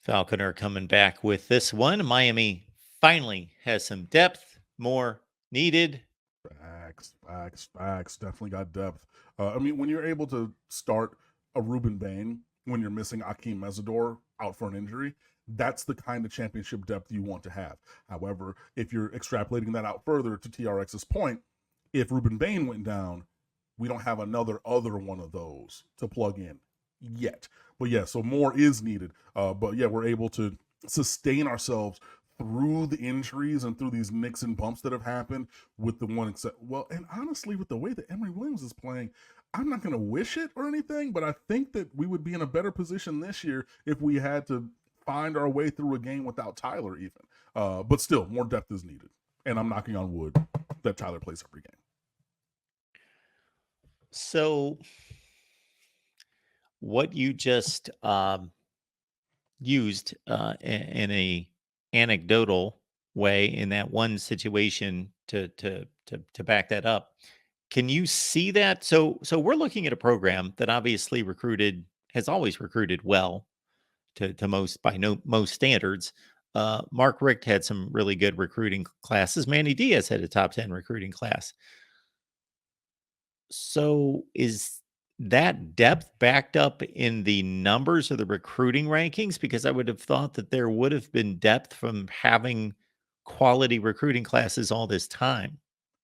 Falconer coming back with this one. Miami finally has some depth, more needed. Facts. Definitely got depth. I mean, when you're able to start a Ruben Bain when you're missing Akeem Mesidor out for an injury, that's the kind of championship depth you want to have. However, if you're extrapolating that out further to TRX's point, if Ruben Bain went down, we don't have another other one of those to plug in yet. But yeah, so more is needed. But yeah, we're able to sustain ourselves through the injuries and through these nicks and bumps that have happened with the one except and honestly with the way that Emory Williams is playing, I'm not going to wish it or anything, but I think that we would be in a better position this year if we had to find our way through a game without Tyler even. But still, more depth is needed. And I'm knocking on wood that Tyler plays every game. So, what you just used in a anecdotal way in that one situation to back that up. Can you see that? So we're looking at a program that obviously has always recruited well to most standards. Mark Richt had some really good recruiting classes. Manny Diaz had a top 10 recruiting class. So is that depth backed up in the numbers of the recruiting rankings? Because I would have thought that there would have been depth from having quality recruiting classes all this time.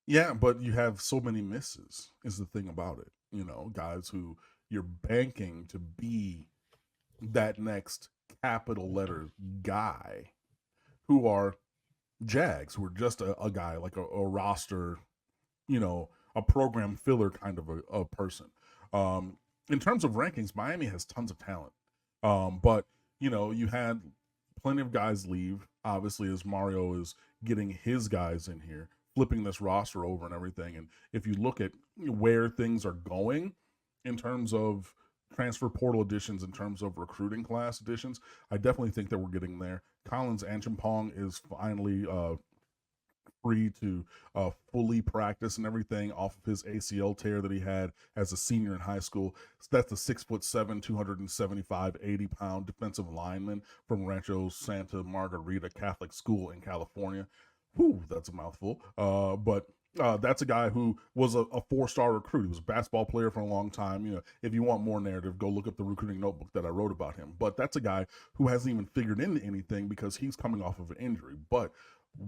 Yeah, but you have so many misses, is the thing about it. You know, guys who you're banking to be that next capital letter guy who are Jags, who are just a guy, like a roster, a program filler kind of a person. In terms of rankings, Miami has tons of talent. But, you had plenty of guys leave, obviously, as Mario is getting his guys in here, flipping this roster over and everything. And if you look at where things are going in terms of transfer portal additions, in terms of recruiting class additions, I definitely think that we're getting there. Collins Anchampong is finally free to fully practice and everything off of his ACL tear that he had as a senior in high school. So that's a 6'7", 275, 80-pound defensive lineman from Rancho Santa Margarita Catholic School in California. Whew, that's a mouthful. But that's a guy who was a four-star recruit. He was a basketball player for a long time. If you want more narrative, go look up the recruiting notebook that I wrote about him. But that's a guy who hasn't even figured into anything because he's coming off of an injury. But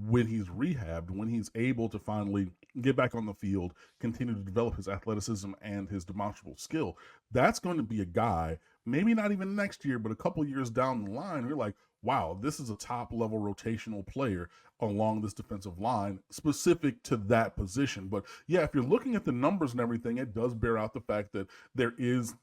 when he's rehabbed, when he's able to finally get back on the field, continue to develop his athleticism and his demonstrable skill, that's going to be a guy, maybe not even next year, but a couple years down the line, you're like, wow, this is a top level rotational player along this defensive line specific to that position. But yeah, if you're looking at the numbers and everything, it does bear out the fact that there is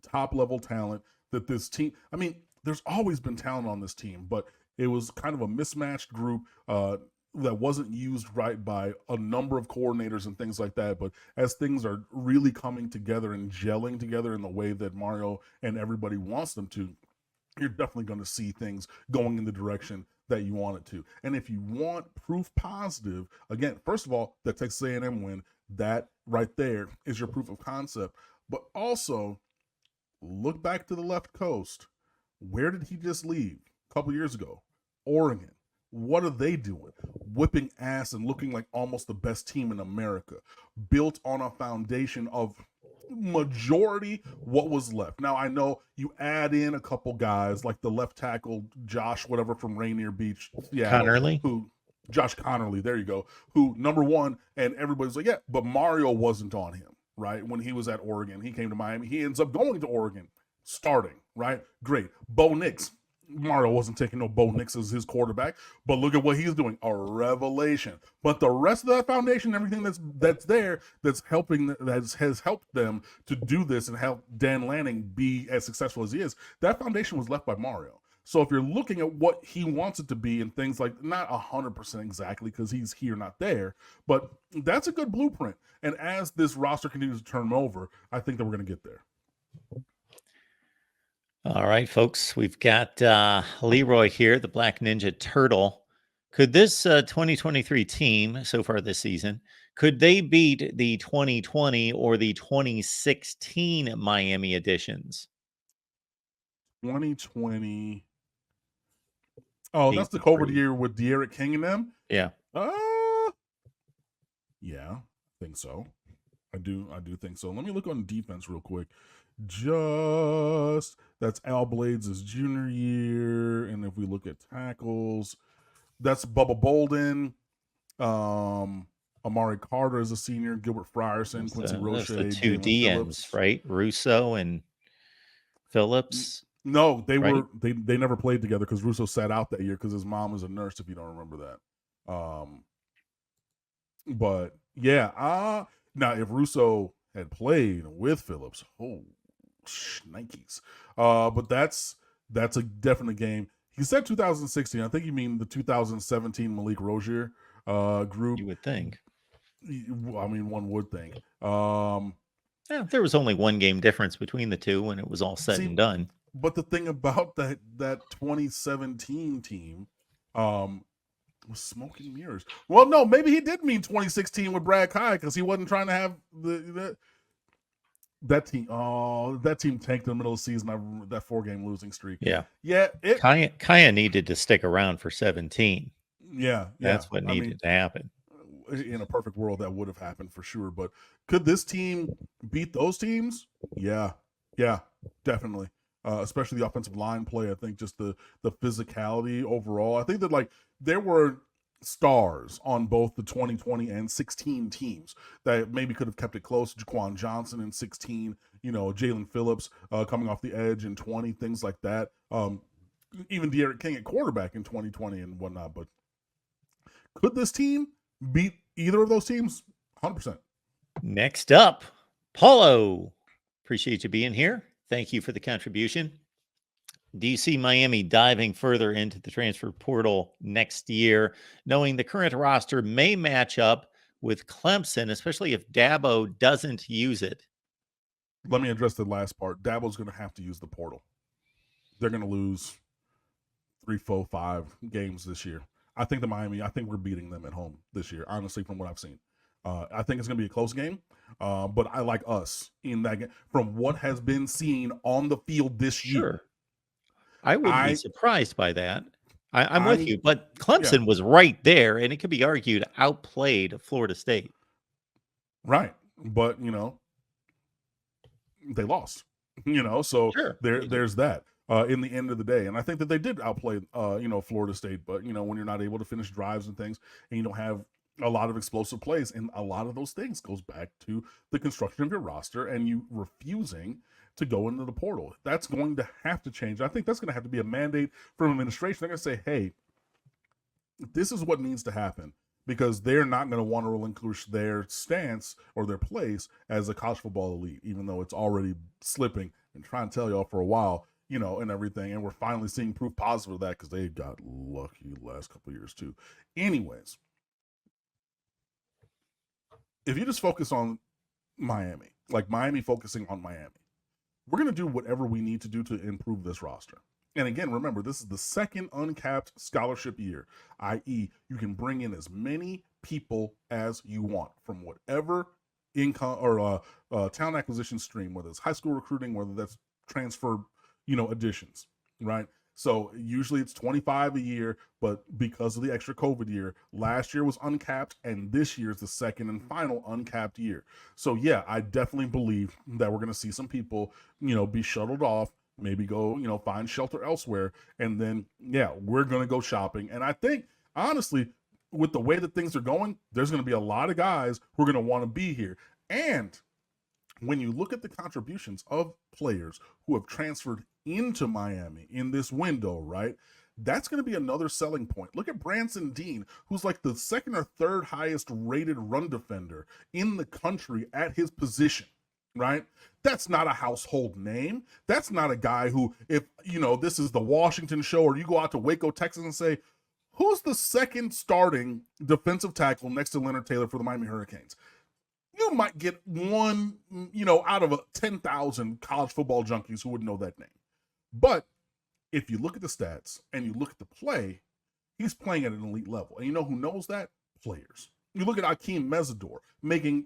top level talent that this team, I mean, there's always been talent on this team, but it was kind of a mismatched group that wasn't used right by a number of coordinators and things like that. But as things are really coming together and gelling together in the way that Mario and everybody wants them to, you're definitely going to see things going in the direction that you want it to. And if you want proof positive, again, first of all, that Texas A&M win, that right there is your proof of concept. But also, look back to the left coast. Where did he just leave a couple years ago? Oregon. What are they doing? Whipping ass and looking like almost the best team in America, built on a foundation of majority what was left. Now I know you add in a couple guys like the left tackle Josh whatever from Rainier Beach, Seattle, Connerly. who Josh Connerly, there you go, who number one, and everybody's like, yeah, but Mario wasn't on him, right? When he was at Oregon, he came to Miami, he ends up going to Oregon, starting, right? Great. Bo Nix, Mario wasn't taking no Bo Nix as his quarterback, but look at what he's doing, a revelation. But the rest of that foundation, everything that's there, that's helping, that has helped them to do this and help Dan Lanning be as successful as he is, that foundation was left by Mario. So if you're looking at what he wants it to be and things like, not 100% exactly because he's here, not there, but that's a good blueprint. And as this roster continues to turn over, I think that we're going to get there. All right, folks, we've got Leroy here, the Black Ninja Turtle. Could this 2023 team so far this season, could they beat the 2020 or the 2016 Miami editions? 2020 Oh, that's the COVID 83. year with De'Aaron King and them. Yeah. Yeah, I think so. I do think so. Let me look on defense real quick. Just that's Al Blades' junior year, and if we look at tackles, that's Bubba Bolden. Amari Carter is a senior. Gilbert Frierson, Quincy Roche, That's the two Jalen D ends, Phillips. right? Russo and Phillips. No, they right? were they never played together because Russo sat out that year because his mom was a nurse. If you don't remember that, but yeah, now if Russo had played with Phillips, oh, shnikes. But that's a definite game. He said 2016. I think you mean the 2017 Malik Rozier group. You would think. I mean, one would think. Yeah, there was only one game difference between the two when it was all said and done. But the thing about that 2017 team was smoke and mirrors. Well, no, maybe he did mean 2016 with Brad Kai because he wasn't trying to have that team. Oh, that team tanked in the middle of the season. That 4-game losing streak. Yeah. Kaya needed to stick around for 17. Yeah. That's what needed to happen. In a perfect world, that would have happened for sure. But could this team beat those teams? Yeah, definitely. Especially the offensive line play. I think just the physicality overall. I think that like there were stars on both the 2020 and 16 teams that maybe could have kept it close. Jaquan Johnson in 16, Jalen Phillips coming off the edge in 20, things like that. Even De'Aaron King at quarterback in 2020 and whatnot. But could this team beat either of those teams? 100%. Next up, Paulo. Appreciate you being here. Thank you for the contribution. Do you see Miami diving further into the transfer portal next year, knowing the current roster may match up with Clemson, especially if Dabo doesn't use it? Let me address the last part. Dabo's going to have to use the portal. They're going to lose 3, 4, 5 games this year. I think we're beating them at home this year, honestly, from what I've seen. I think it's going to be a close game, but I like us in that game. From what has been seen on the field this year. I wouldn't be surprised by that. I'm with you, but Clemson was right there, and it could be argued outplayed Florida State. Right, but, they lost, so there's that. In the end of the day. And I think that they did outplay, Florida State. But, when you're not able to finish drives and things and you don't have a lot of explosive plays, and a lot of those things goes back to the construction of your roster and you refusing to go into the portal. That's going to have to change. I think that's going to have to be a mandate from administration. They're going to say, hey, this is what needs to happen, because they're not going to want to relinquish their stance or their place as a college football elite, even though it's already slipping. And trying to tell y'all for a while, and everything. And we're finally seeing proof positive of that because they got lucky the last couple of years too. Anyways, if you just focus on Miami, like Miami focusing on Miami, we're going to do whatever we need to do to improve this roster. And again, remember, this is the second uncapped scholarship year, i.e., you can bring in as many people as you want from whatever income or talent acquisition stream, whether it's high school recruiting, whether that's transfer additions, right? So usually it's 25 a year, but because of the extra COVID year, last year was uncapped, and this year is the second and final uncapped year. So yeah, I definitely believe that we're going to see some people, be shuttled off, maybe go, find shelter elsewhere, and then we're going to go shopping. And I think honestly, with the way that things are going, there's going to be a lot of guys who are going to want to be here. And when you look at the contributions of players who have transferred into Miami in this window, right, that's going to be another selling point. Look at Branson Dean, who's like the second or third highest rated run defender in the country at his position, right? That's not a household name. That's not a guy who, if, this is the Washington show, or you go out to Waco, Texas and say, who's the second starting defensive tackle next to Leonard Taylor for the Miami Hurricanes? You might get one, out of 10,000 college football junkies who would know that name. But if you look at the stats and you look at the play, he's playing at an elite level. And you know who knows that? Players. You look at Akeem Mesidor making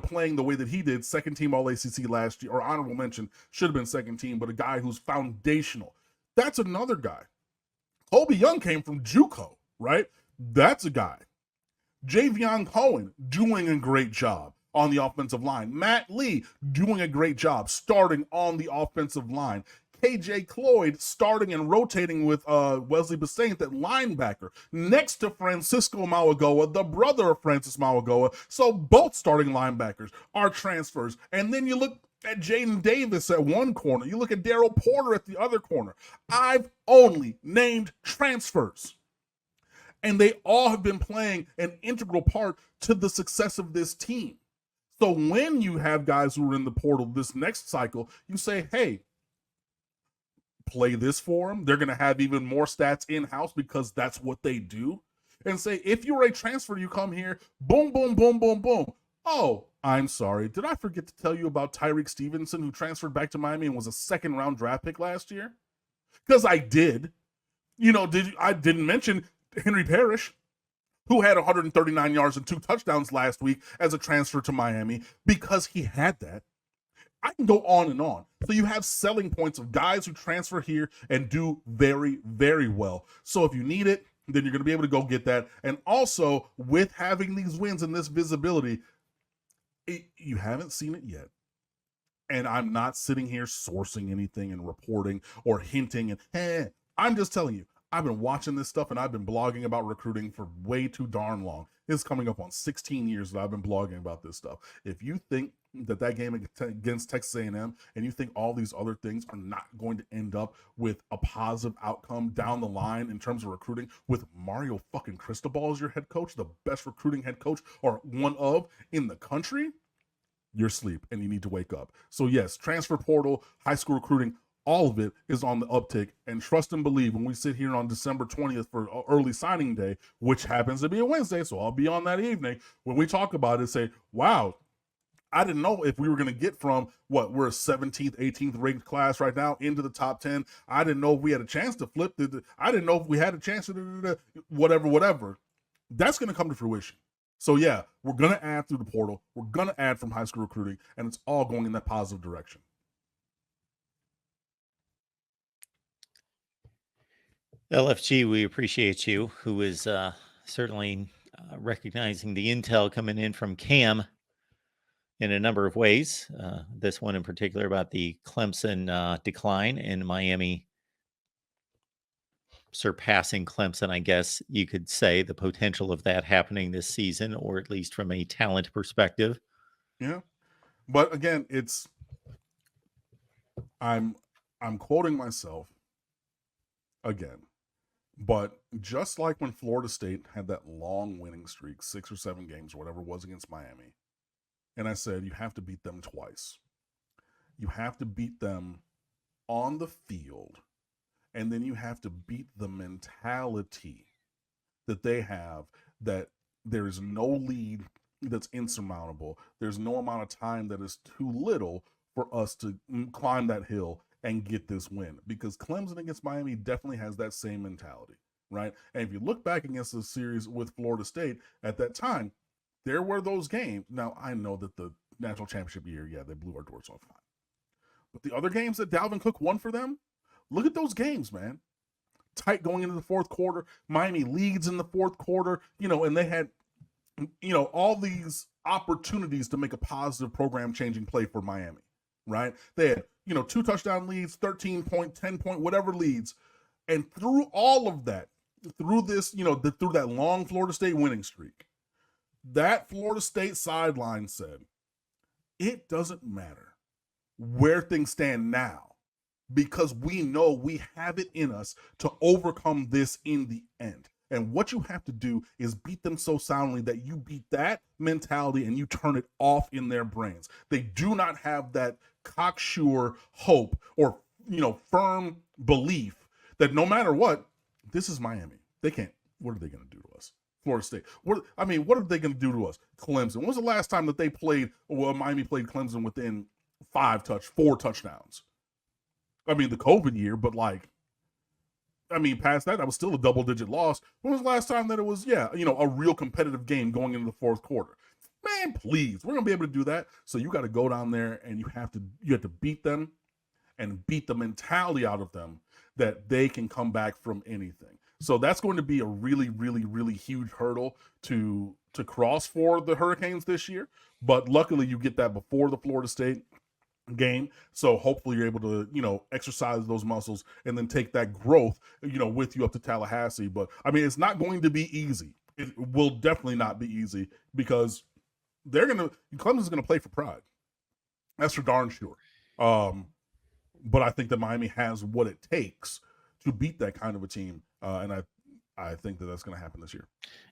playing the way that he did, second team All ACC last year, or honorable mention, should have been second team, but a guy who's foundational. That's another guy Kobe Young came from JUCO, right? That's a guy. Javion Cohen doing a great job on the offensive line. Matt Lee doing a great job starting on the offensive line. KJ Cloyd starting and rotating with Wesley Basaint at linebacker next to Francisco Mauagoa, the brother of Francis Mauagoa. So both starting linebackers are transfers. And then you look at Jaden Davis at one corner. You look at Daryl Porter at the other corner. I've only named transfers. And they all have been playing an integral part to the success of this team. So when you have guys who are in the portal this next cycle, you say, hey, play this for them. They're going to have even more stats in-house because that's what they do. And say, if you're a transfer, you come here, boom, boom, boom, boom, boom. Oh, I'm sorry. Did I forget to tell you about Tyreek Stevenson, who transferred back to Miami and was a second-round draft pick last year? Because I did. I didn't mention Henry Parrish, who had 139 yards and 2 touchdowns last week as a transfer to Miami, because he had that. I can go on and on. So you have selling points of guys who transfer here and do very, very well. So if you need it, then you're going to be able to go get that. And also, with having these wins and this visibility, you haven't seen it yet. And I'm not sitting here sourcing anything and reporting or hinting. And I'm just telling you, I've been watching this stuff and I've been blogging about recruiting for way too darn long. It's coming up on 16 years that I've been blogging about this stuff. If you think that game against Texas A&M and you think all these other things are not going to end up with a positive outcome down the line in terms of recruiting with Mario fucking Cristobal as your head coach, the best recruiting head coach or one of in the country, you're asleep and you need to wake up. So yes, transfer portal, high school recruiting, all of it is on the uptick. And trust and believe, when we sit here on December 20th for early signing day, which happens to be a Wednesday, so I'll be on that evening, when we talk about it, say, wow, I didn't know if we were going to get from we're a 17th, 18th ranked class right now into the top 10. I didn't know if we had a chance to flip. I didn't know if we had a chance to whatever. That's going to come to fruition. So yeah, we're going to add through the portal. We're going to add from high school recruiting, and it's all going in that positive direction. LFG, we appreciate you, who is certainly recognizing the intel coming in from Cam in a number of ways. This one in particular about the Clemson decline and Miami surpassing Clemson, I guess you could say, the potential of that happening this season, or at least from a talent perspective. Yeah. But again, I'm quoting myself again. But just like when Florida State had that long winning streak, 6 or 7 games, or whatever it was against Miami, and I said, you have to beat them twice. You have to beat them on the field, and then you have to beat the mentality that they have, that there is no lead that's insurmountable. There's no amount of time that is too little for us to climb that hill and get this win, because Clemson against Miami definitely has that same mentality, right? And if you look back against the series with Florida State at that time, there were those games. Now, I know that the national championship year, yeah, they blew our doors off. But the other games that Dalvin Cook won for them, look at those games, man. Tight going into the fourth quarter. Miami leads in the fourth quarter, and they had, all these opportunities to make a positive program-changing play for Miami, right? They had, 2 touchdown leads, 13-point, 10-point, whatever leads. And through all of that, through this, through that long Florida State winning streak, that Florida State sideline said, it doesn't matter where things stand now, because we know we have it in us to overcome this in the end. And what you have to do is beat them so soundly that you beat that mentality and you turn it off in their brains. They do not have that cocksure hope or, firm belief that no matter what, this is Miami. They can't. What are they going to do to us? Florida State. What are they going to do to us? Clemson. When was the last time that Miami played Clemson within 4 touchdowns? I mean, the COVID year, but past that was still a double-digit loss. When was the last time that it was, a real competitive game going into the fourth quarter? Man, please, we're gonna be able to do that. So you got to go down there and you have to beat them, and beat the mentality out of them that they can come back from anything. So that's going to be a really, really, really huge hurdle to cross for the Hurricanes this year. But luckily, you get that before the Florida State game. So hopefully you're able to, exercise those muscles and then take that growth, with you up to Tallahassee. But I mean, it's not going to be easy. It will definitely not be easy because Clemson's gonna play for pride. That's for darn sure. But I think that Miami has what it takes to beat that kind of a team, and I think that that's going to happen this year.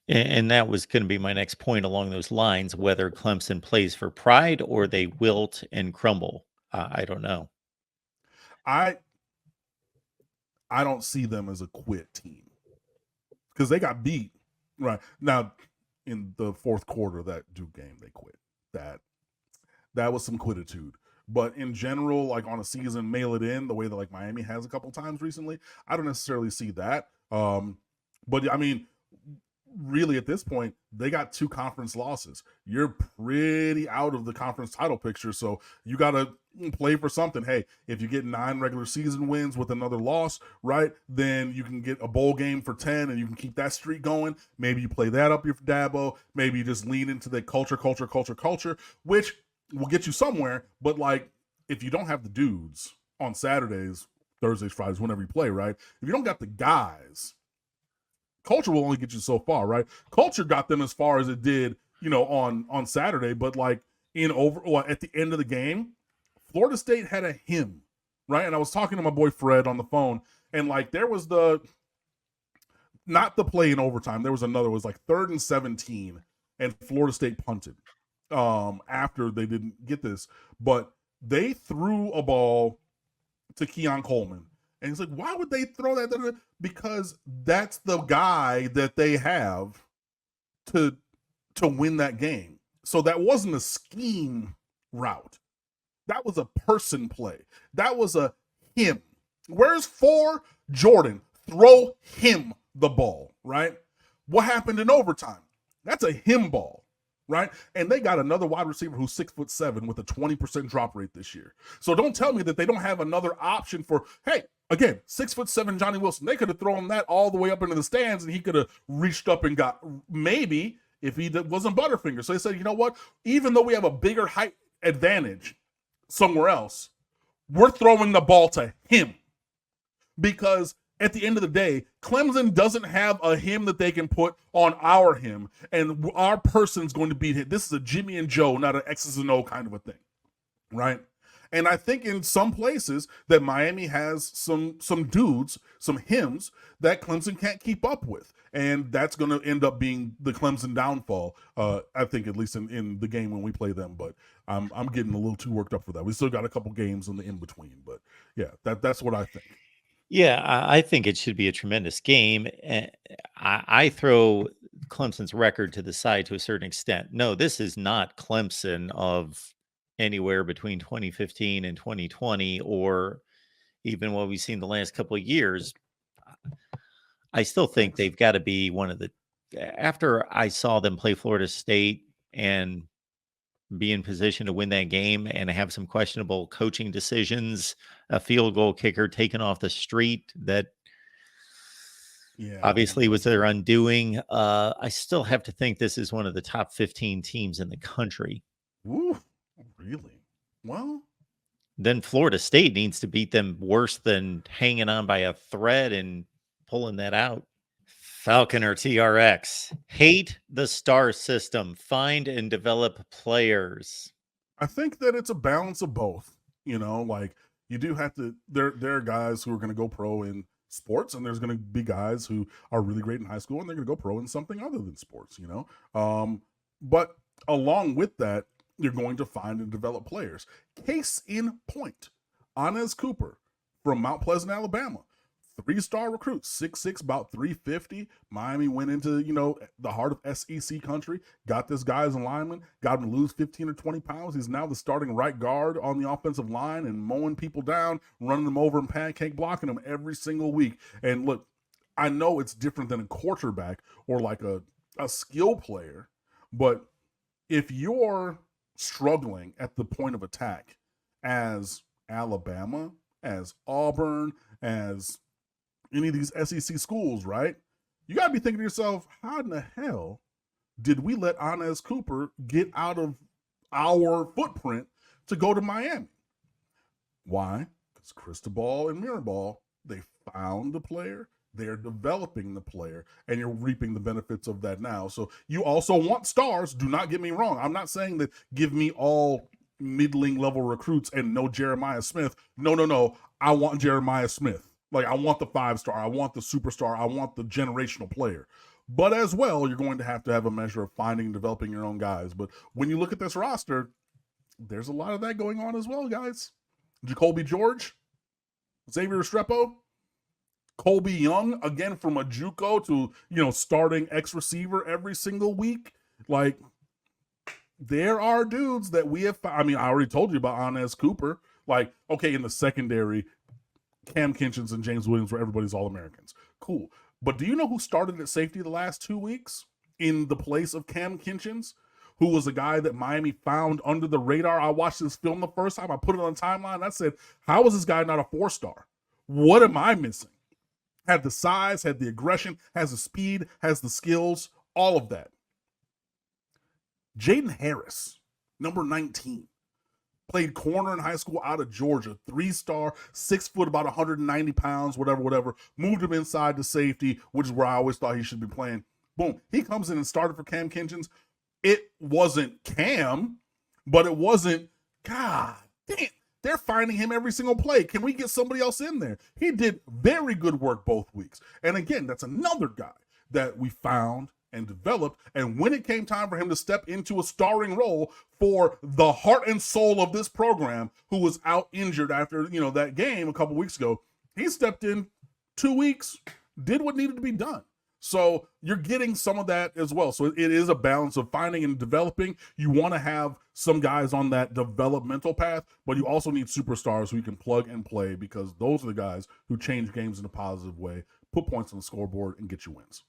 And that was going to be my next point along those lines, whether Clemson plays for pride or they wilt and crumble. I don't know. I don't see them as a quit team because they got beat right now in the fourth quarter of that Duke game. They quit. That was some quittitude. But in general, like on a season, mail it in the way that like Miami has a couple times recently, I don't necessarily see that. But I mean, really at this point, they got 2 conference losses. You're pretty out of the conference title picture, so you got to play for something. Hey, if you get 9 regular season wins with another loss, right, then you can get a bowl game for 10 and you can keep that streak going. Maybe you play that up your Dabo. Maybe you just lean into the culture, which will get you somewhere. But like, if you don't have the dudes on Saturdays, Thursdays, Fridays, whenever you play, right, if you don't got the guys, culture will only get you so far, right? Culture got them as far as it did, on Saturday, but like at the end of the game, Florida State had a hymn, right? And I was talking to my boy Fred on the phone, and like there was not the play in overtime. There was another. It was like 3rd and 17, and Florida State punted after they didn't get this, but they threw a ball to Keon Coleman. And he's like, why would they throw that? Because that's the guy that they have to win that game. So that wasn't a scheme route. That was a person play. That was a him. Where's 4? Jordan, throw him the ball, right? What happened in overtime? That's a him ball, right? And they got another wide receiver who's 6'7" with a 20% drop rate this year. So don't tell me that they don't have another option for, hey, again, 6'7" Johnny Wilson. They could have thrown that all the way up into the stands and he could have reached up and got maybe if he wasn't Butterfinger. So they said, you know what? Even though we have a bigger height advantage somewhere else, we're throwing the ball to him. Because at the end of the day, Clemson doesn't have a him that they can put on our him, and our person's going to beat him. This is a Jimmy and Joe, not an X's and O kind of a thing, right? And I think in some places that Miami has some dudes, some hymns that Clemson can't keep up with. And that's going to end up being the Clemson downfall, I think, at least in the game when we play them. But I'm getting a little too worked up for that. We still got a couple games in the in-between. But, yeah, that's what I think. Yeah, I think it should be a tremendous game. I throw Clemson's record to the side to a certain extent. No, this is not Clemson of anywhere between 2015 and 2020, or even what we've seen the last couple of years. I still think they've got to be one of the. After I saw them play Florida State and be in position to win that game and have some questionable coaching decisions, a field goal kicker taken off the street that obviously was their undoing. I still have to think this is one of the top 15 teams in the country. Ooh, really? Well, then Florida State needs to beat them worse than hanging on by a thread and pulling that out. Falcon or TRX. Hate the star system. Find and develop players. I think that it's a balance of both. Like you do have to. There are guys who are going to go pro in sports, and there's going to be guys who are really great in high school, and they're going to go pro in something other than sports. But along with that, you're going to find and develop players. Case in point, Anez Cooper from Mount Pleasant, Alabama. 3-star recruit, 6'6", about 350. Miami went into, the heart of SEC country, got this guy as a lineman, got him to lose 15 or 20 pounds. He's now the starting right guard on the offensive line and mowing people down, running them over and pancake blocking them every single week. And look, I know it's different than a quarterback or like a skill player, but if you're struggling at the point of attack as Alabama, as Auburn, as any of these SEC schools, right? You got to be thinking to yourself, how in the hell did we let Anez Cooper get out of our footprint to go to Miami? Why? Because Cristobal and Mirabal, they found the player, they're developing the player, and you're reaping the benefits of that now. So you also want stars. Do not get me wrong. I'm not saying that give me all middling level recruits and no Jeremiah Smith. No. I want Jeremiah Smith. Like, I want the 5-star. I want the superstar. I want the generational player. But as well, you're going to have a measure of finding and developing your own guys. But when you look at this roster, there's a lot of that going on as well, guys. Jacoby George, Xavier Restrepo, Colby Young, again from a JUCO to, starting X receiver every single week. Like, there are dudes that we have. I already told you about Anez Cooper. Like, okay, in the secondary, Cam Kinchins and James Williams were everybody's All-Americans. Cool. But do you know who started at safety the last 2 weeks in the place of Cam Kinchins, who was a guy that Miami found under the radar? I watched this film the first time. I put it on the timeline. And I said, how is this guy not a 4-star? What am I missing? Had the size, had the aggression, has the speed, has the skills, all of that. Jaden Harris, number 19. Played corner in high school out of Georgia. 3-star, 6 foot, about 190 pounds, whatever. Moved him inside to safety, which is where I always thought he should be playing. Boom. He comes in and started for Cam Kinchins. It wasn't Cam, but it wasn't, God damn, they're finding him every single play. Can we get somebody else in there? He did very good work both weeks. And again, that's another guy that we found and developed. And when it came time for him to step into a starring role for the heart and soul of this program, who was out injured after, that game a couple weeks ago, he stepped in 2 weeks, did what needed to be done. So you're getting some of that as well. So it is a balance of finding and developing. You want to have some guys on that developmental path, but you also need superstars who you can plug and play, because those are the guys who change games in a positive way, put points on the scoreboard, and get you wins.